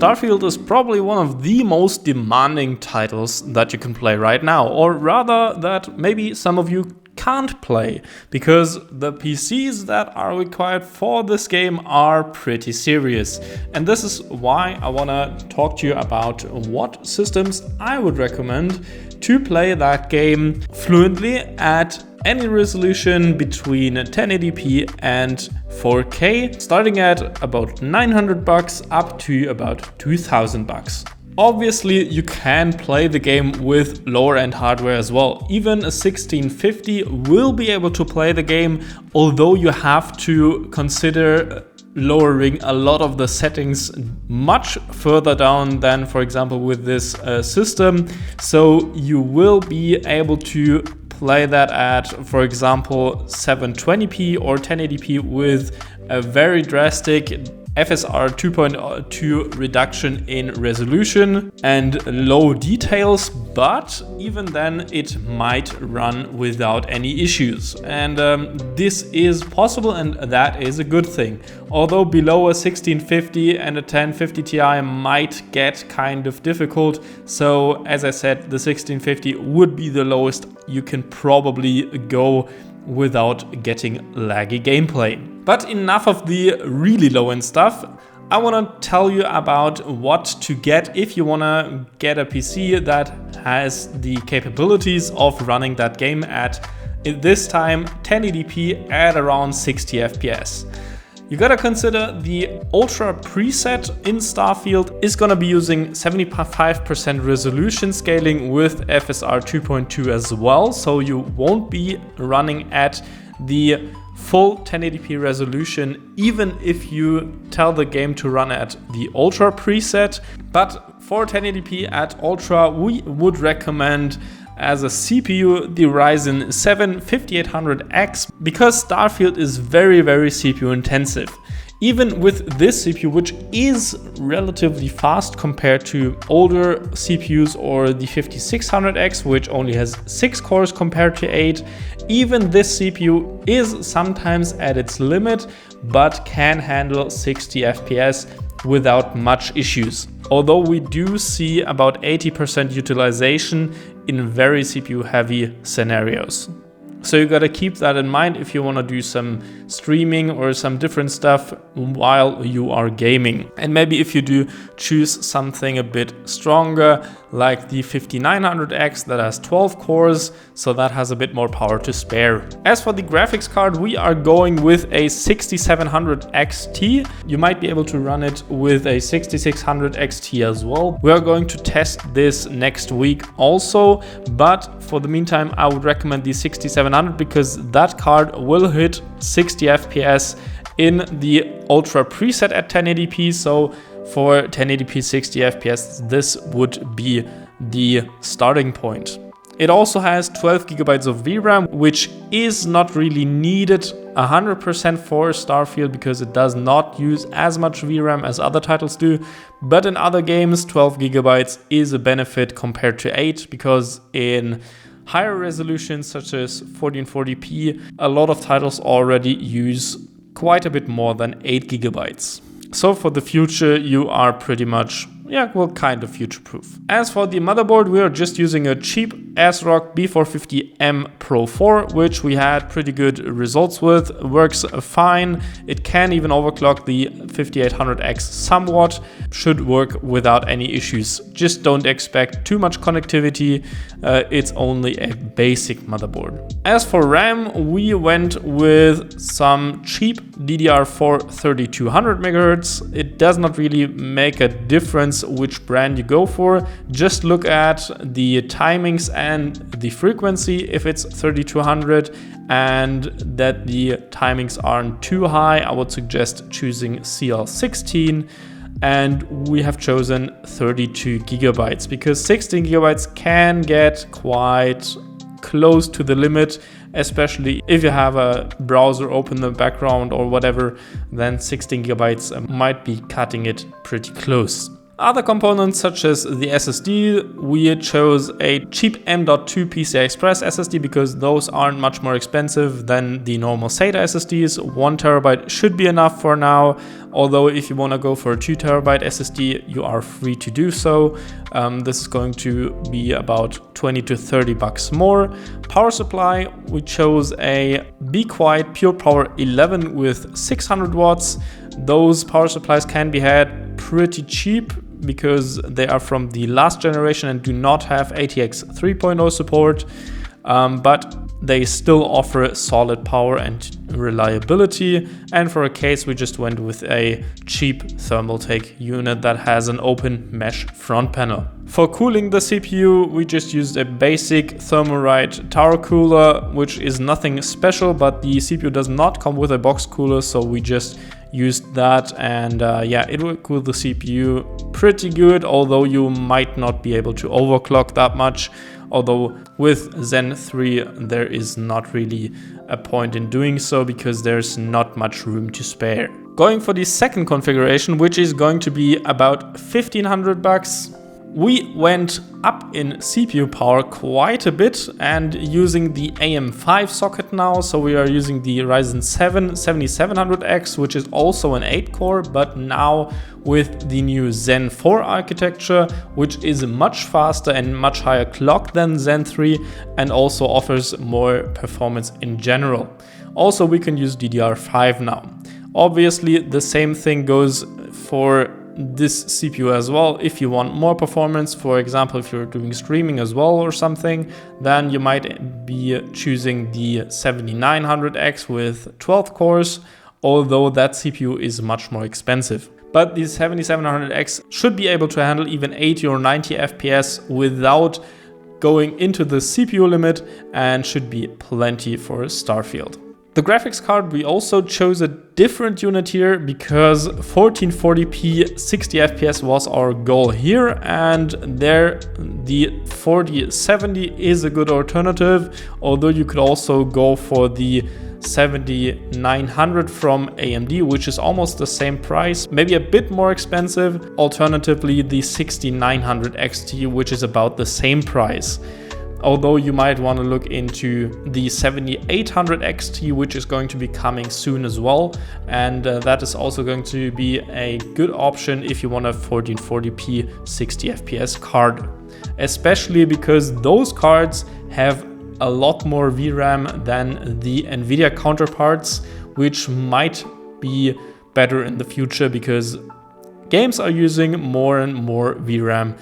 Starfield is probably one of the most demanding titles that you can play right now, or rather that maybe some of you can't play, because the PCs that are required for this game are pretty serious. And this is why I want to talk to you about what systems I would recommend to play that game fluently at any resolution between 1080p and 4K, starting at about $900 up to about $2,000. Obviously, you can play the game with lower end hardware as well. Even a 1650 will be able to play the game, although you have to consider lowering a lot of the settings much further down than, for example, with this system. So you will be able to play that at, for example, 720p or 1080p with a very drastic FSR 2.2 reduction in resolution and low details, but even then it might run without any issues. And this is possible, and that is a good thing. Although below a 1650 and a 1050 Ti might get kind of difficult. So as I said, the 1650 would be the lowest you can probably go without getting laggy gameplay. But enough of the really low-end stuff. I want to tell you about what to get if you want to get a PC that has the capabilities of running that game at, this time, 1080p at around 60 FPS. You gotta consider the Ultra preset in Starfield is gonna be using 75% resolution scaling with FSR 2.2 as well, so you won't be running at the full 1080p resolution even if you tell the game to run at the Ultra preset. But for 1080p at Ultra, we would recommend as a CPU the Ryzen 7 5800X, because Starfield is very CPU intensive. Even with this CPU, which is relatively fast compared to older CPUs or the 5600X, which only has 6 cores compared to 8, even this CPU is sometimes at its limit, but can handle 60 FPS without much issues. Although we do see about 80% utilization in very CPU heavy scenarios. So you gotta keep that in mind if you wanna do some streaming or some different stuff while you are gaming. And maybe if you do choose something a bit stronger, like the 5900X that has 12 cores, so that has a bit more power to spare. As for the graphics card, we are going with a 6700 XT. You might be able to run it with a 6600 XT as well. We are going to test this next week also, but for the meantime, I would recommend the 6700 because that card will hit 60 FPS in the Ultra preset at 1080p. So for 1080p 60 FPS, this would be the starting point. It also has 12 GB of VRAM, which is not really needed 100% for Starfield because it does not use as much VRAM as other titles do. But in other games, 12 GB is a benefit compared to 8, because in higher resolutions such as 1440p, a lot of titles already use quite a bit more than 8 GB. So for the future, you are pretty much, kind of future-proof. As for the motherboard, we are just using a cheap ASRock B450M Pro 4, which we had pretty good results with. Works fine. It can even overclock the 5800X somewhat. Should work without any issues. Just don't expect too much connectivity. It's only a basic motherboard. As for RAM, we went with some cheap DDR4 3200 MHz. It does not really make a difference which brand you go for. Just look at the timings and the frequency if it's 3200 and that the timings aren't too high. I would suggest choosing CL16, and we have chosen 32 GB because 16 GB can get quite close to the limit, especially if you have a browser open in the background or whatever. Then 16 GB might be cutting it pretty close. Other components such as the SSD, we chose a cheap M.2 PCI Express SSD because those aren't much more expensive than the normal SATA SSDs. 1 terabyte should be enough for now, although if you want to go for a 2 terabyte SSD, you are free to do so. This is going to be about 20 to 30 bucks more. Power supply, we chose a Be Quiet Pure Power 11 with 600 watts. Those power supplies can be had pretty cheap because they are from the last generation and do not have ATX 3.0 support, but they still offer solid power and reliability. And for a case, we just went with a cheap Thermaltake unit that has an open mesh front panel. For cooling the CPU, we just used a basic Thermalright tower cooler, which is nothing special, but the CPU does not come with a box cooler, so we just used that, and yeah, it will cool the CPU pretty good, although you might not be able to overclock that much. Although with Zen 3 there is not really a point in doing so because there's not much room to spare. Going for the second configuration, which is going to be about 1500 bucks. We went up in CPU power quite a bit and using the AM5 socket now. So we are using the Ryzen 7 7700X, which is also an 8-core, but now with the new Zen 4 architecture, which is much faster and much higher clock than Zen 3 and also offers more performance in general. Also, we can use DDR5 now. Obviously, the same thing goes for this CPU as well. If you want more performance, for example, if you're doing streaming as well or something, then you might be choosing the 7900X with 12 cores, although that CPU is much more expensive. But the 7700X should be able to handle even 80 or 90 FPS without going into the CPU limit and should be plenty for Starfield. The graphics card, we also chose a different unit here because 1440p 60 FPS was our goal here, and there the 4070 is a good alternative, although you could also go for the 7900 from AMD, which is almost the same price, maybe a bit more expensive. Alternatively, the 6900 XT, which is about the same price. Although you might want to look into the 7800 XT, which is going to be coming soon as well. And that is also going to be a good option if you want a 1440p 60 FPS card. Especially because those cards have a lot more VRAM than the Nvidia counterparts, which might be better in the future because games are using more and more VRAM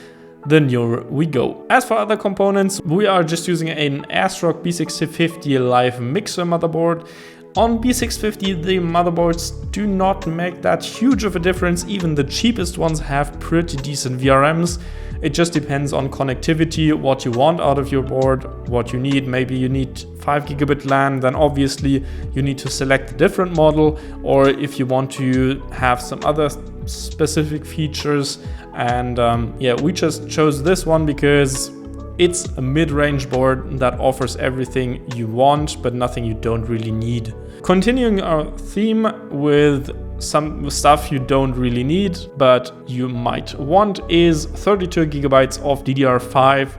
the newer we go. As for other components, we are just using an ASRock B650 live mixer motherboard. On B650, the motherboards do not make that huge of a difference. Even the cheapest ones have pretty decent VRMs. It just depends on connectivity, what you want out of your board, what you need. Maybe you need 5 gigabit LAN, then obviously you need to select a different model. Or if you want to have some other specific features, and yeah, we just chose this one because it's a mid-range board that offers everything you want, but nothing you don't really need. Continuing our theme with some stuff you don't really need, but you might want, is 32 gigabytes of DDR5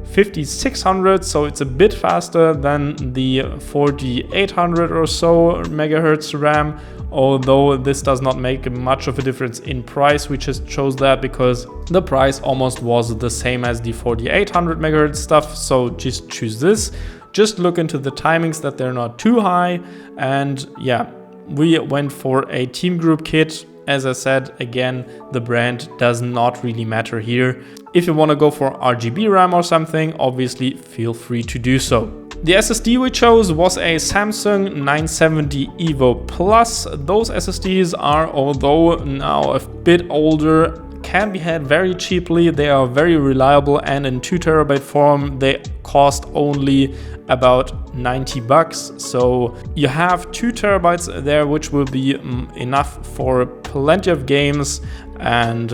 5600, so it's a bit faster than the 4800 or so megahertz RAM. Although this does not make much of a difference in price, we just chose that because the price almost was the same as the 4800 megahertz stuff, so just choose this. Just look into the timings that they're not too high, and yeah, we went for a team group kit. As I said, again, the brand does not really matter here. If you want to go for RGB RAM or something, obviously feel free to do so. The SSD we chose was a Samsung 970 Evo Plus. Those SSDs are, although now a bit older, can be had very cheaply. They are very reliable, and in 2 terabyte form they cost only about 90 bucks. So you have 2 terabytes there, which will be enough for plenty of games, and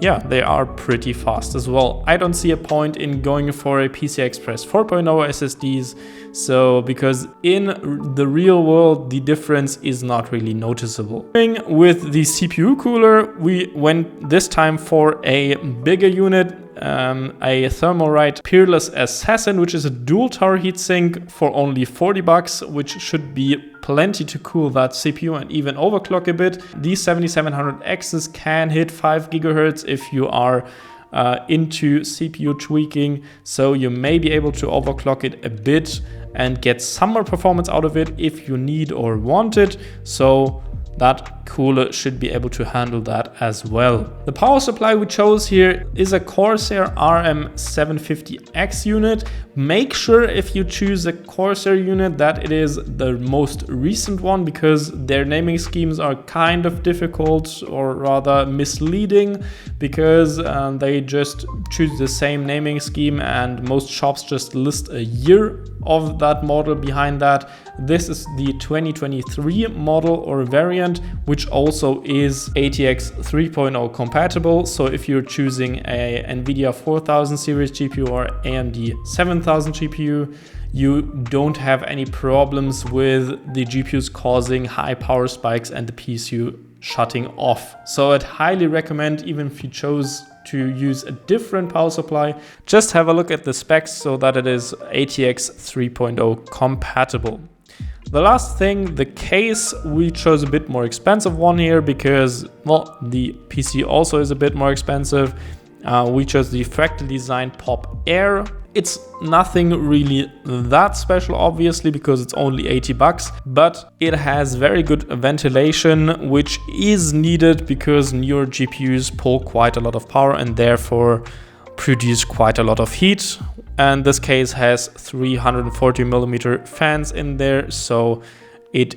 yeah, they are pretty fast as well. I don't see a point in going for a PCI Express 4.0 SSDs, so because in the real world the difference is not really noticeable. With the CPU cooler, we went this time for a bigger unit, a Thermalright Peerless Assassin, which is a dual tower heatsink for only $40, which should be plenty to cool that CPU and even overclock a bit. These 7700Xs can hit 5 GHz if you are into CPU tweaking, so you may be able to overclock it a bit and get some more performance out of it if you need or want it. So that cooler should be able to handle that as well. The power supply we chose here is a Corsair RM750X unit. Make sure if you choose a Corsair unit that it is the most recent one, because their naming schemes are kind of difficult, or rather misleading, because they just choose the same naming scheme and most shops just list a year of that model behind that. This is the 2023 model or variant, which also is ATX 3.0 compatible. So if you're choosing a Nvidia 4000 series GPU or AMD 7000 GPU, you don't have any problems with the GPUs causing high power spikes and the PSU shutting off. So I'd highly recommend, even if you chose to use a different power supply, just have a look at the specs so that it is ATX 3.0 compatible. The last thing, the case, we chose a bit more expensive one here because, well, the PC also is a bit more expensive. We chose the Fractal Design Pop Air. It's nothing really that special, obviously, because it's only $80, but it has very good ventilation, which is needed because newer GPUs pull quite a lot of power and therefore produce quite a lot of heat. And this case has 340mm fans in there, so it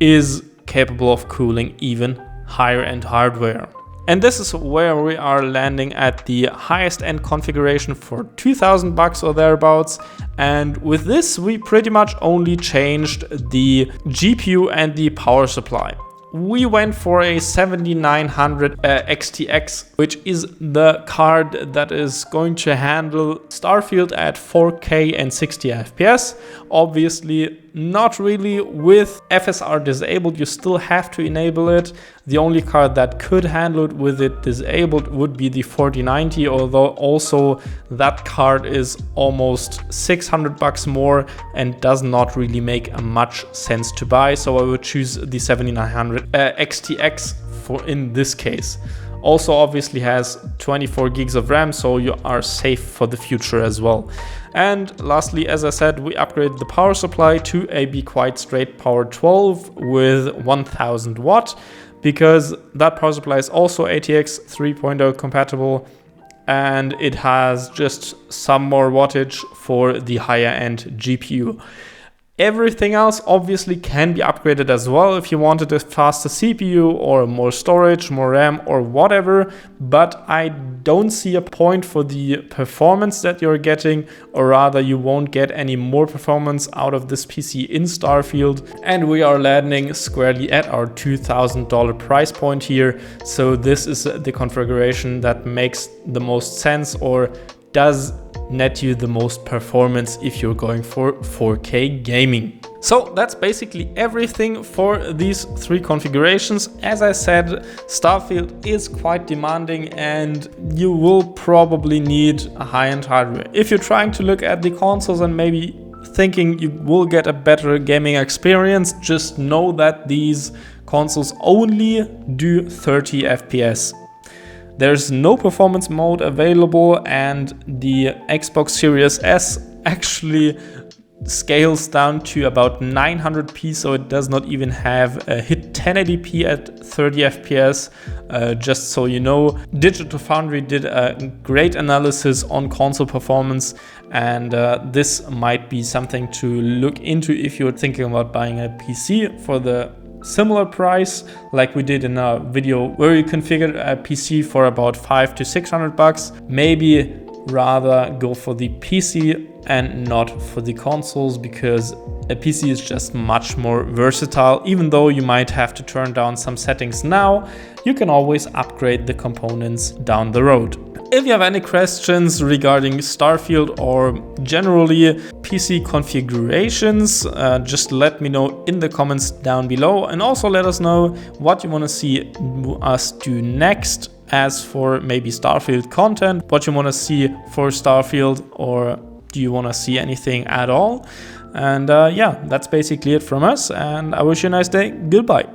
is capable of cooling even higher end hardware. And this is where we are landing at the highest end configuration for $2,000 or thereabouts. And with this, we pretty much only changed the GPU and the power supply. We went for a 7900 XTX, which is the card that is going to handle Starfield at 4K and 60 FPS. Obviously, not really with FSR disabled, you still have to enable it. The only card that could handle it with it disabled would be the 4090, although also that card is almost $600 more and does not really make much sense to buy. So I would choose the 7900 XTX for in this case. Also obviously has 24 gigs of RAM, so you are safe for the future as well. And lastly, as I said, we upgraded the power supply to a Be Quiet Straight Power 12 with 1000 watt, because that power supply is also ATX 3.0 compatible, and it has just some more wattage for the higher end GPU. Everything else obviously can be upgraded as well if you wanted a faster CPU or more storage, more RAM or whatever, but I don't see a point for the performance that you're getting, or rather you won't get any more performance out of this PC in Starfield. And we are landing squarely at our $2,000 price point here. So this is the configuration that makes the most sense or does net you the most performance if you're going for 4K gaming. So that's basically everything for these three configurations. As I said, Starfield is quite demanding and you will probably need a high-end hardware. If you're trying to look at the consoles and maybe thinking you will get a better gaming experience, just know that these consoles only do 30 FPS. There's no performance mode available, and the Xbox Series S actually scales down to about 900p, so it does not even have a hit 1080p at 30 FPS. Just so you know, Digital Foundry did a great analysis on console performance, and this might be something to look into if you're thinking about buying a PC for the similar price, like we did in a video where we configured a PC for about $500 to $600. Maybe rather go for the PC and not for the consoles, because a PC is just much more versatile. Even though you might have to turn down some settings now, you can always upgrade the components down the road. If you have any questions regarding Starfield or generally PC configurations, just let me know in the comments down below, and also let us know what you want to see us do next as for maybe Starfield content, what you want to see for Starfield, or do you want to see anything at all? And yeah, that's basically it from us, and I wish you a nice day. Goodbye.